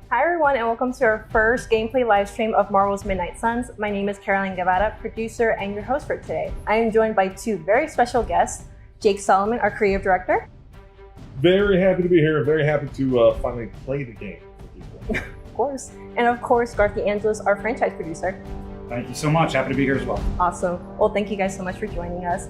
Hi everyone, and welcome to our first gameplay live stream of Marvel's Midnight Suns. My name is Caroline Guevara, producer and your host for today. I am joined by two very special guests, Jake Solomon, our creative director. Very happy to be here. Very happy to finally play the game for people. Of course. And of course, Garth DeAngelis, our franchise producer. Thank you so much. Happy to be here as well. Awesome. Well, thank you guys so much for joining us.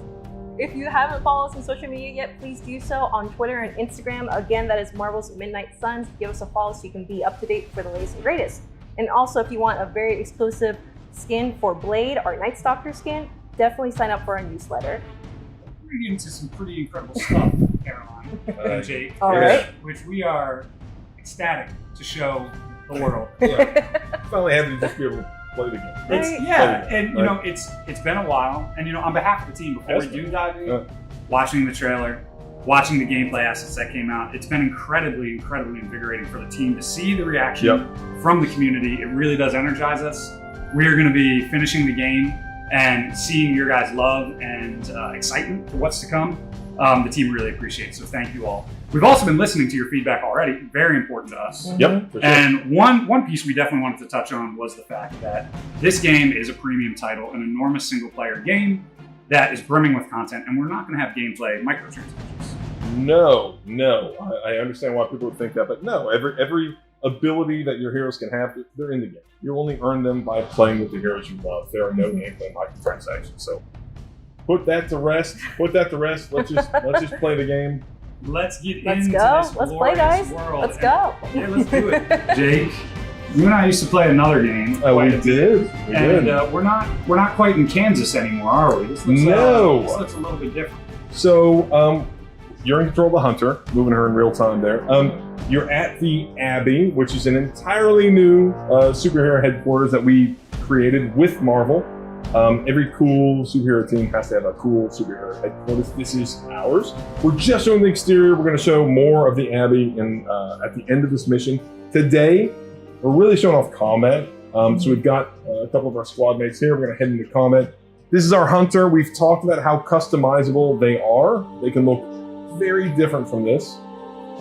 If you haven't followed us on social media yet, please do so on Twitter and Instagram. Again, that is Marvel's Midnight Suns. Give us a follow so you can be up to date for the latest and greatest. And also, if you want a very exclusive skin for Blade or Night Stalker skin, definitely sign up for our newsletter. We're into some pretty incredible stuff, Caroline and Jake, All right. which we are ecstatic to show the world. Finally happy to just be able to play the game. It's been a while, and on behalf of the team, before we do dive in, watching the trailer, watching the gameplay assets that came out, it's been incredibly invigorating for the team to see the reaction from the community. It really does energize us. We are going to be finishing the game and seeing your guys' love and excitement for what's to come. The team really appreciates it, so thank you all. We've also been listening to your feedback already, very important to us. Yep, for sure. And one piece we definitely wanted to touch on was the fact that this game is a premium title, an enormous single-player game that is brimming with content, and we're not going to have gameplay microtransactions. No. I understand why people would think that, but no. Every ability that your heroes can have, they're in the game. You only earn them by playing with the heroes you love. There are no gameplay microtransactions. So put that to rest. Let's just play the game. Let's get Let's into go. this Let's play, guys. world. Let's go. Yeah, let's do it. Jake, you and I used to play another game. We did. We're not quite in Kansas anymore, are we? This looks, No. This looks a little bit different. So you're in control of the Hunter, moving her in real time there. You're at the Abbey, which is an entirely new superhero headquarters that we created with Marvel. Every cool superhero team has to have a cool superhero headquarters. This is ours. We're just showing the exterior. We're going to show more of the Abbey at the end of this mission. Today, we're really showing off combat. So we've got a couple of our squad mates here. We're going to head into combat. This is our Hunter. We've talked about how customizable they are. They can look very different from this.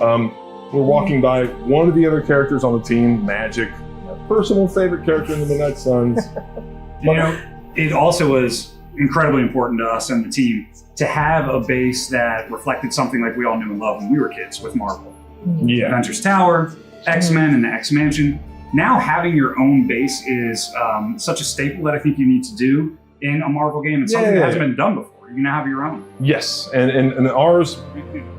We're walking by one of the other characters on the team, Magic, my personal favorite character in the Midnight Suns. It also was incredibly important to us and the team to have a base that reflected something like we all knew and loved when we were kids with Marvel. Yeah. Avengers Tower, X-Men, and the X-Mansion. Now having your own base is such a staple that I think you need to do in a Marvel game. It's something that hasn't been done before. You now have your own. Yes, and ours,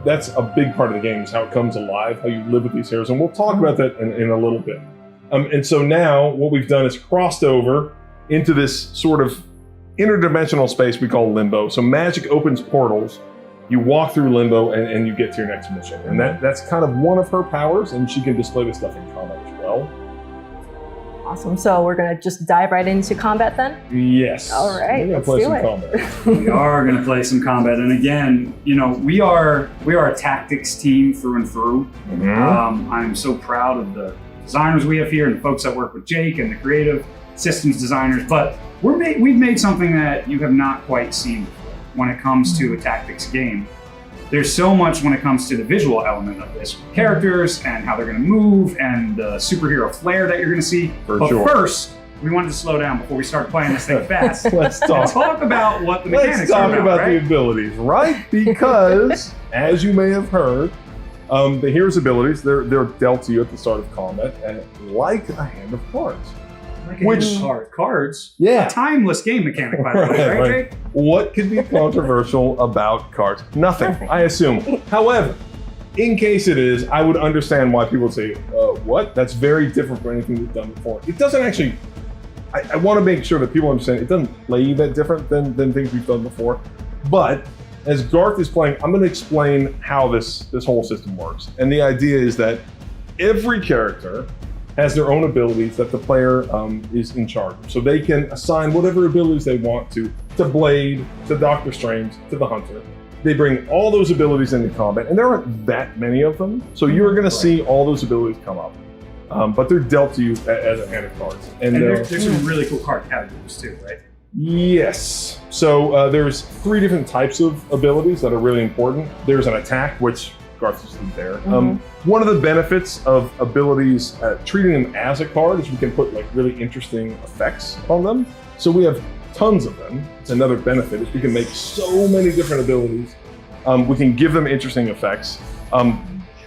that's a big part of the game, is how it comes alive, how you live with these heroes. And we'll talk about that in a little bit. And so now what we've done is crossed over into this sort of interdimensional space we call Limbo. So Magic opens portals, you walk through Limbo, and you get to your next mission. And that's kind of one of her powers, and she can display this stuff in combat as well. Awesome. So we're going to just dive right into combat then? Yes. All right, We're let's gonna do play it. some combat. We are going to play some combat. And again, we are a tactics team through and through. I'm so proud of the designers we have here and the folks that work with Jake and the creative systems designers, but we've made something that you have not quite seen before when it comes to a tactics game. There's so much when it comes to the visual element of this, characters and how they're going to move and the superhero flair that you're going to see. But first, we wanted to slow down before we start playing this thing fast. Let's talk about what the mechanics are about right? the abilities, right? Because, as you may have heard, the hero's abilities, they're dealt to you at the start of combat, and like a hand of cards. Cards? Yeah. A timeless game mechanic, by the way, right, Jake? What could be controversial about cards? Nothing, I assume. However, in case it is, I would understand why people say, what? That's very different from anything we've done before. It doesn't actually, I want to make sure that people understand it doesn't play that different than things we've done before. But as Garth is playing, I'm going to explain how this whole system works. And the idea is that every character has their own abilities that the player is in charge of. So they can assign whatever abilities they want to Blade, to Doctor Strange, to the Hunter. They bring all those abilities into combat, and there aren't that many of them. So you're going to see all those abilities come up. But they're dealt to you as a hand of cards. And there's some really cool card categories too, right? Yes. So there's 3 different types of abilities that are really important. There's an attack, which Garth just did there. One of the benefits of abilities, treating them as a card, is we can put like really interesting effects on them. So we have tons of them. It's another benefit is we can make so many different abilities. We can give them interesting effects.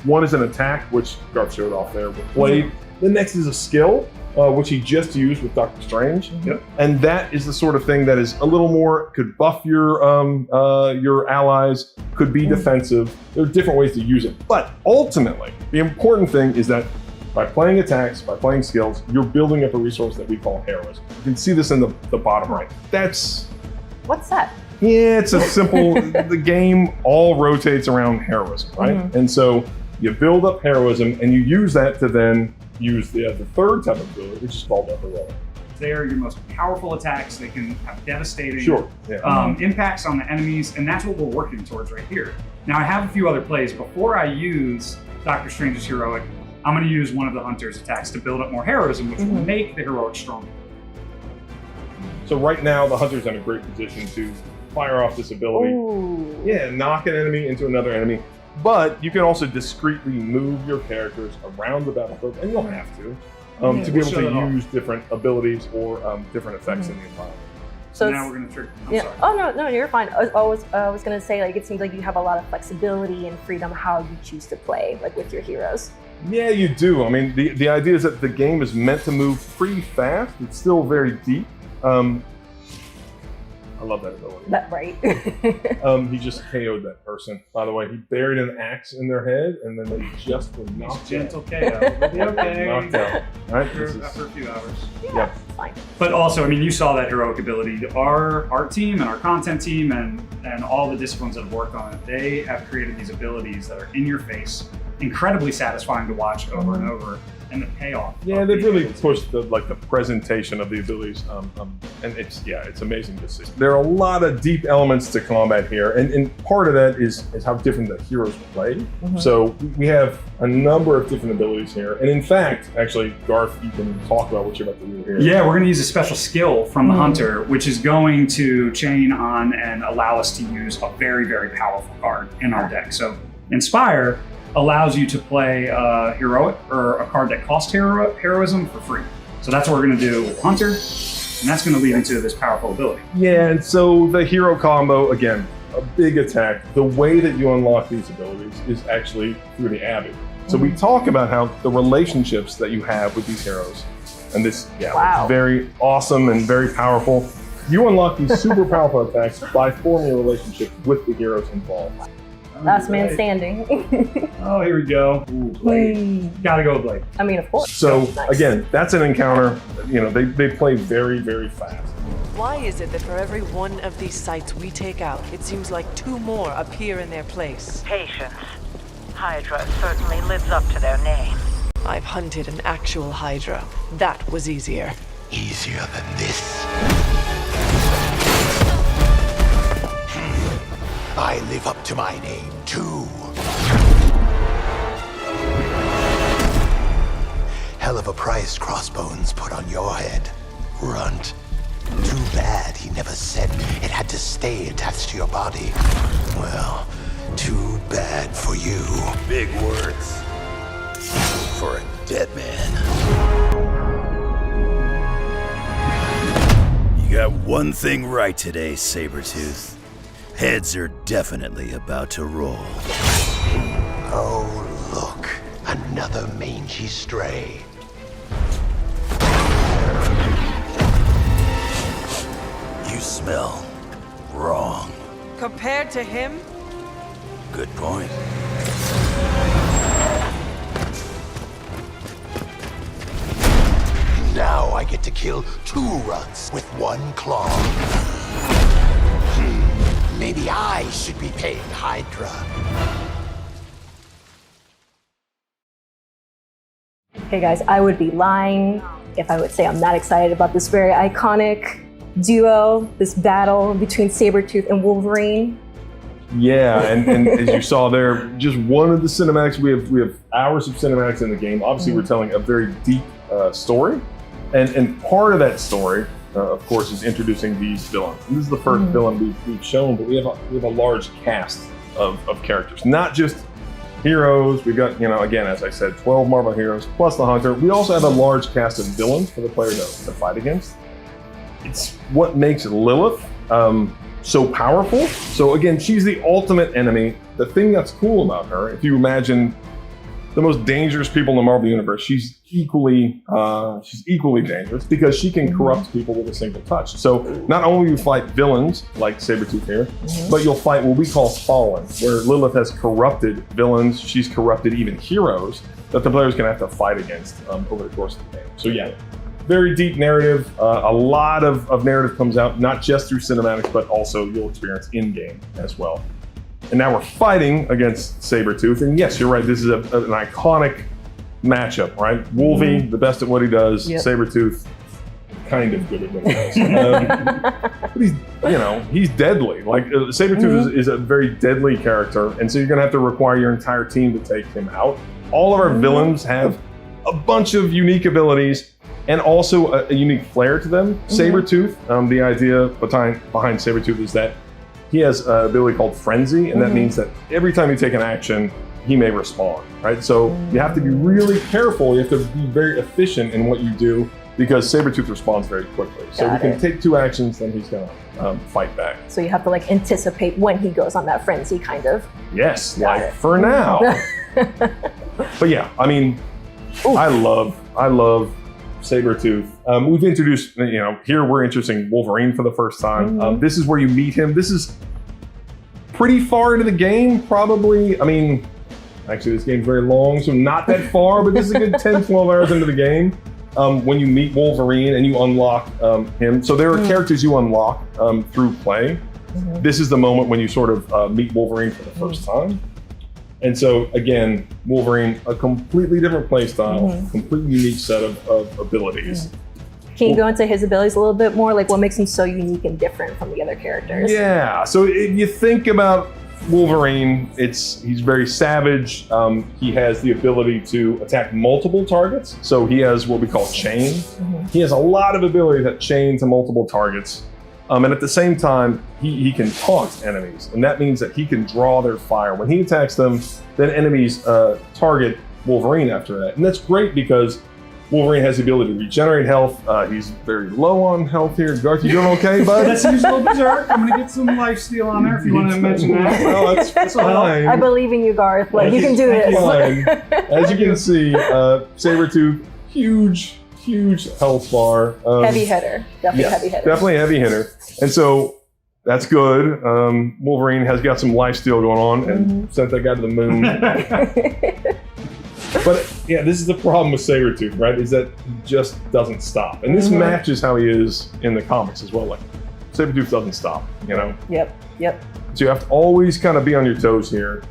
One is an attack, which Garth showed off there with Blade. The next is a skill, which he just used with Doctor Strange. And that is the sort of thing that is a little more, could buff your allies, could be defensive. There are different ways to use it. But ultimately, the important thing is that by playing attacks, by playing skills, you're building up a resource that we call heroism. You can see this in the bottom right. That's... What's that? Yeah, it's a simple, the game all rotates around heroism, right? And so you build up heroism and you use that to then use the third type of ability, which is called a heroic. They are your most powerful attacks. They can have devastating impacts on the enemies, and that's what we're working towards right here. Now, I have a few other plays. Before I use Doctor Strange's heroic, I'm going to use one of the Hunter's attacks to build up more heroism, which will make the heroic stronger. So right now, the Hunter's in a great position to fire off this ability. Yeah, knock an enemy into another enemy. But you can also discreetly move your characters around the battlefield, and you'll have to be able to use different abilities or different effects in the environment. So now we're going to trick. Sorry. Oh no, you're fine. I was going to say, like, it seems like you have a lot of flexibility and freedom how you choose to play, like with your heroes. Yeah, you do. I mean, the idea is that the game is meant to move pretty fast. It's still very deep. I love that ability. He just KO'd that person. By the way, he buried an axe in their head, and then they just were knocked gentle KO. We'll be okay. Knocked out. Right? After a few hours. Yeah, fine. But also, I mean, you saw that heroic ability. Our art team and our content team and all the disciplines that have worked on it, they have created these abilities that are in your face, incredibly satisfying to watch over and over. And the payoff. Yeah, they've really pushed the presentation of the abilities, and it's amazing to see. There are a lot of deep elements to combat here, and part of that is how different the heroes play. So we have a number of different abilities here, and in fact, actually, Garth, you can talk about what you're about to do here. Yeah, we're going to use a special skill from the Hunter, which is going to chain on and allow us to use a very, very powerful card in our deck. So Inspire allows you to play a heroic or a card that costs heroism for free. So that's what we're going to do with Hunter, and that's going to lead into this powerful ability. Yeah, and so the hero combo, again, a big attack. The way that you unlock these abilities is actually through the Abbey. So we talk about how the relationships that you have with these heroes, and this, it's very awesome and very powerful. You unlock these super powerful attacks by forming a relationship with the heroes involved. Last man standing. Oh, here we go. Ooh, Blade. Gotta go with Blade. I mean, of course. So again, that's an encounter. You know, they play very, very fast. Why is it that for every one of these sites we take out, it seems like 2 more appear in their place? Patience. Hydra certainly lives up to their name. I've hunted an actual Hydra. That was easier. Easier than this? I live up to my name, too. Hell of a price Crossbones put on your head, runt. Too bad he never said it had to stay attached to your body. Well, too bad for you. Big words for a dead man. You got one thing right today, Sabretooth. Heads are definitely about to roll. Oh, look. Another mangy stray. You smell wrong. Compared to him? Good point. Now I get to kill 2 runts with 1 claw. Maybe I should be paying Hydra. Okay guys, I would be lying if I would say I'm not excited about this very iconic duo, this battle between Sabretooth and Wolverine. Yeah, and as you saw there, just one of the cinematics. We have hours of cinematics in the game. Obviously, we're telling a very deep story, and part of that story, of course, is introducing these villains. And this is the first villain we've shown, but we have a large cast of characters, not just heroes. We've got, again, as I said, 12 Marvel heroes plus the Hunter. We also have a large cast of villains for the player to fight against. It's what makes Lilith so powerful. So again, she's the ultimate enemy. The thing that's cool about her, if you imagine the most dangerous people in the Marvel Universe, she's equally dangerous because she can corrupt people with a single touch. So not only do you fight villains like Sabretooth here, but you'll fight what we call Fallen, where Lilith has corrupted villains. She's corrupted even heroes that the player's gonna have to fight against over the course of the game. So yeah, very deep narrative. A lot of narrative comes out, not just through cinematics, but also you'll experience in-game as well. And now we're fighting against Sabretooth. And yes, you're right, this is an iconic matchup, right? Wolvie, the best at what he does. Sabretooth, kind of good at what he does. But he's deadly. Like, Sabretooth is a very deadly character. And so you're gonna have to require your entire team to take him out. All of our villains have a bunch of unique abilities and also a unique flair to them. Sabretooth, the idea behind Sabretooth is that he has an ability called Frenzy, and that means that every time you take an action, he may respond, right? So you have to be really careful. You have to be very efficient in what you do because Sabretooth responds very quickly. So you can take 2 actions, then he's gonna fight back. So you have to anticipate when he goes on that frenzy, kind of. Yes, for now. But yeah, I mean, I love Sabretooth. We've introduced, here we're introducing Wolverine for the first time. This is where you meet him. This is pretty far into the game, probably. I mean, actually this game's very long, so not that far, but this is a good 10, 12 hours into the game when you meet Wolverine and you unlock him. So there are characters you unlock through play. This is the moment when you sort of meet Wolverine for the first time. And so, again, Wolverine, a completely different play style, completely unique set of abilities. Can you go into his abilities a little bit more? Like, what makes him so unique and different from the other characters? Yeah, so if you think about Wolverine, he's very savage. He has the ability to attack multiple targets. So he has what we call chain. He has a lot of ability that chain to multiple targets. And at the same time, he can taunt enemies. And that means that he can draw their fire. When he attacks them, then enemies target Wolverine after that. And that's great because Wolverine has the ability to regenerate health. He's very low on health here. Garth, you doing okay, bud? Let's use a little berserk. I'm gonna get some life steal on there if you want to mention that. Well, that's fine. I believe in you, Garth. Like, you can do this. As you can see, Sabretooth, huge health bar. Heavy hitter. Heavy hitter. Definitely a heavy hitter. And so that's good. Wolverine has got some life steal going on and sent that guy to the moon. But yeah, this is the problem with Sabretooth, right? Is that he just doesn't stop. And this matches how he is in the comics as well. Like, Sabretooth doesn't stop, Yep. So you have to always kind of be on your toes here.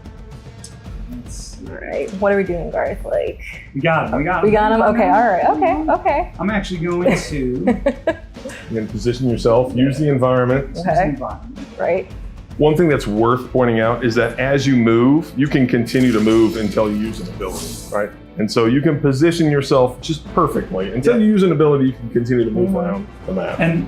All right. What are we doing, Garth? Like, We got him. Okay. All right. Okay. I'm actually going to You're going to position yourself, use the environment. Okay. Right. One thing that's worth pointing out is that as you move, you can continue to move until you use an ability, right? And so you can position yourself just perfectly. Until you use an ability, you can continue to move around the map. And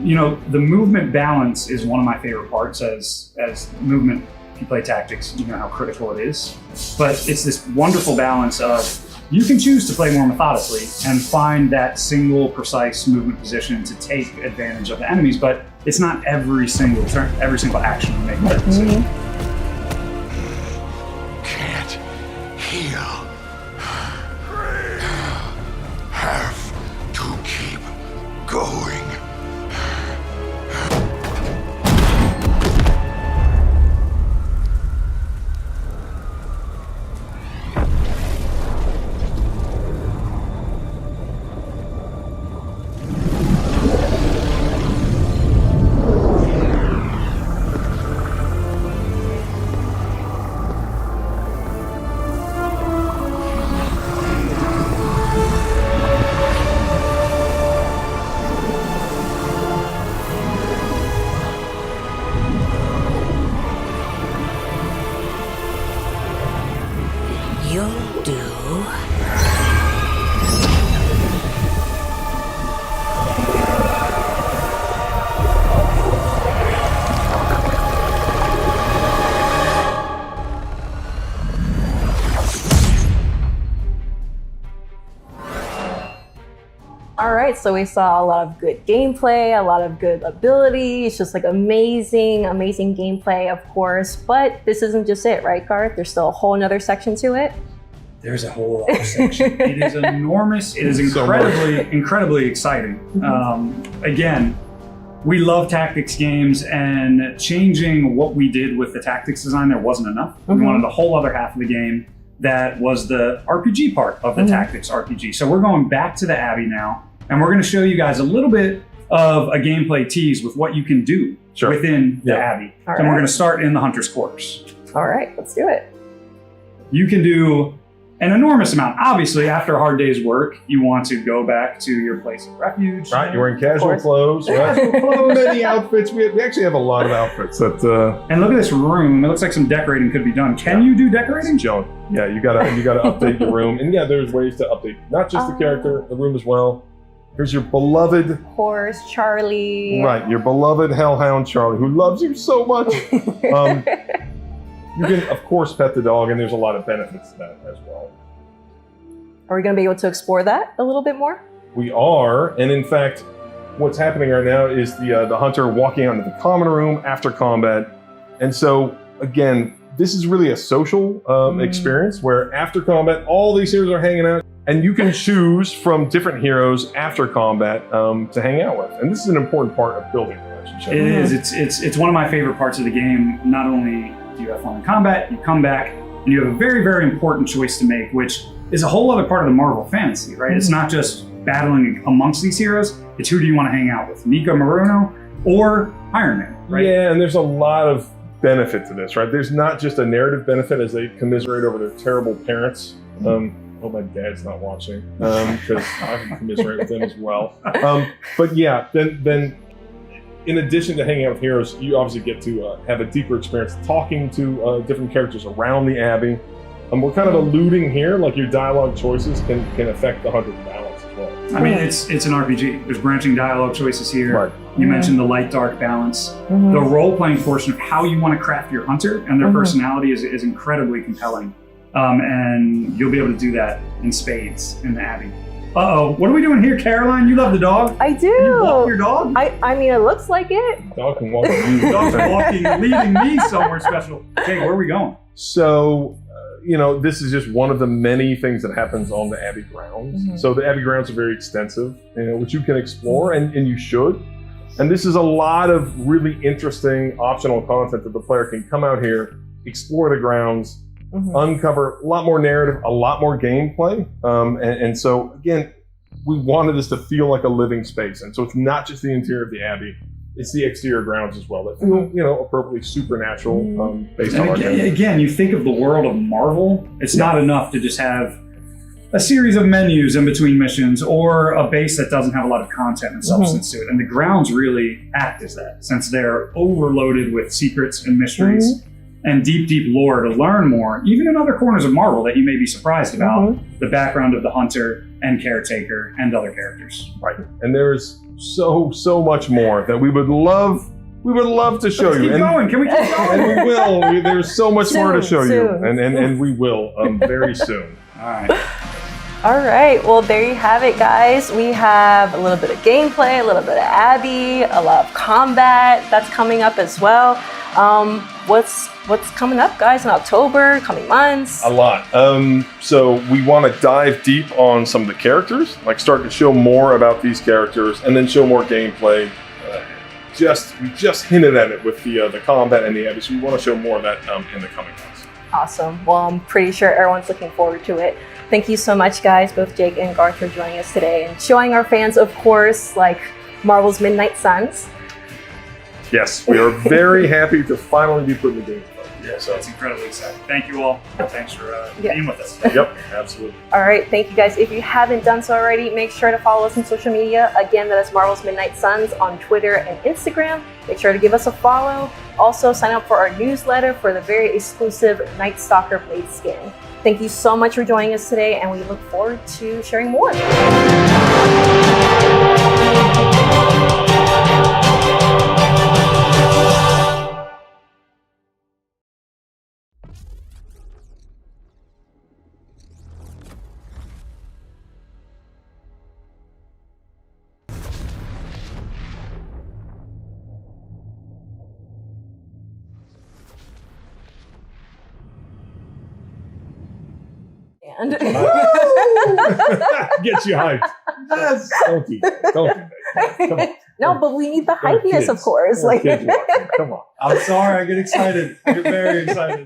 the movement balance is one of my favorite parts as movement. If you play tactics, you know how critical it is. But it's this wonderful balance of you can choose to play more methodically and find that single precise movement position to take advantage of the enemies, but it's not every single turn, every single action you make that decision. Can't heal. Have to keep going. You'll do. right, so we saw a lot of good gameplay, a lot of good ability. It's just like amazing, amazing gameplay, of course. But this isn't just it, right, Garth? There's still a whole nother section to it. There's a whole other section. It is enormous. It is incredibly exciting. Again, we love tactics games, and changing what we did with the tactics design there wasn't enough. We wanted a whole other half of the game that was the RPG part of the tactics RPG. So we're going back to the Abbey now, and we're going to show you guys a little bit of a gameplay tease with what you can do within the Abbey. And we're going to start in the Hunter's Quarters. All right, let's do it. You can do an enormous amount. Obviously, after a hard day's work, you want to go back to your place of refuge. Right, you're wearing casual clothes, right? Many outfits. We actually have a lot of outfits that. And look at this room. It looks like some decorating could be done. Can you do decorating? Joan, yeah, you gotta update your room, and yeah, there's ways to update not just the character, the room as well. Here's your beloved horse, Charlie. Right, your beloved hellhound Charlie, who loves you so much. You can, of course, pet the dog, and there's a lot of benefits to that as well. Are we going to be able to explore that a little bit more? We are, and in fact, what's happening right now is the hunter walking onto the common room after combat. And so, again, this is really a social experience where after combat, all these heroes are hanging out, and you can choose from different heroes after combat to hang out with. And this is an important part of building a relationship. It is. It's one of my favorite parts of the game. Not only do you have fun in combat, you come back, and you have a very, very important choice to make, which is a whole other part of the Marvel fantasy, right? It's not just battling amongst these heroes, it's who do you want to hang out with, Nico Maruno or Iron Man, right? Yeah, and there's a lot of benefit to this, right? There's not just a narrative benefit as they commiserate over their terrible parents. Oh, my dad's not watching, because I can commiserate with them as well. But yeah, then in addition to hanging out with heroes, you obviously get to have a deeper experience talking to different characters around the Abbey. We're kind of alluding here, like your dialogue choices can affect the Hunter's balance as well. I mean, it's an RPG. There's branching dialogue choices here. Right. You mentioned the light-dark balance. The role-playing portion of how you want to craft your Hunter and their personality is incredibly compelling. And you'll be able to do that in spades in the Abbey. Uh-oh, what are we doing here, Caroline? You love the dog? I do. Can you walk your dog? I mean, it looks like it. The dog can walk with you. The dog's walking, leading me somewhere special. Jay, where are we going? So, this is just one of the many things that happens on the Abbey grounds. So the Abbey grounds are very extensive, which you can explore, and you should. And this is a lot of really interesting optional content that the player can come out here, explore the grounds, uncover a lot more narrative, a lot more gameplay. And so, again, we wanted this to feel like a living space. And so it's not just the interior of the Abbey, it's the exterior grounds as well that feel, appropriately supernatural based on our again, you think of the world of Marvel, it's not enough to just have a series of menus in between missions or a base that doesn't have a lot of content and substance to it. And the grounds really act as that, since they're overloaded with secrets and mysteries and deep, deep lore to learn more, even in other corners of Marvel that you may be surprised about, the background of the Hunter and Caretaker and other characters. Right. And there's so much more that we would love to show Let's you. Keep going. Can we keep going? And we will. There's so much more to show you. Soon. And we will very soon. All right. All right, well, there you have it, guys. We have a little bit of gameplay, a little bit of Abbey, a lot of combat that's coming up as well. What's coming up, guys, in October, coming months? A lot. So we want to dive deep on some of the characters, like start to show more about these characters, and then show more gameplay. We just hinted at it with the combat and the Abbey, so we want to show more of that in the coming months. Awesome. Well, I'm pretty sure everyone's looking forward to it. Thank you so much, guys, both Jake and Garth, for joining us today and showing our fans, of course, like Marvel's Midnight Suns. Yes, we are very happy to finally be putting the game. Yeah, so it's incredibly exciting. Thank you all. Thanks for being with us. Yep, absolutely. All right, thank you, guys. If you haven't done so already, make sure to follow us on social media. Again, that is Marvel's Midnight Suns on Twitter and Instagram. Make sure to give us a follow. Also, sign up for our newsletter for the very exclusive Night Stalker Blade skin. Thank you so much for joining us today, and we look forward to sharing more. band. Get you hyped. Yes. Don't do that. Don't do that. Come on. No, but we need the There are hypeness, of kids. course. There are Like, kids watching. Come on. I'm sorry, I get excited. I get very excited.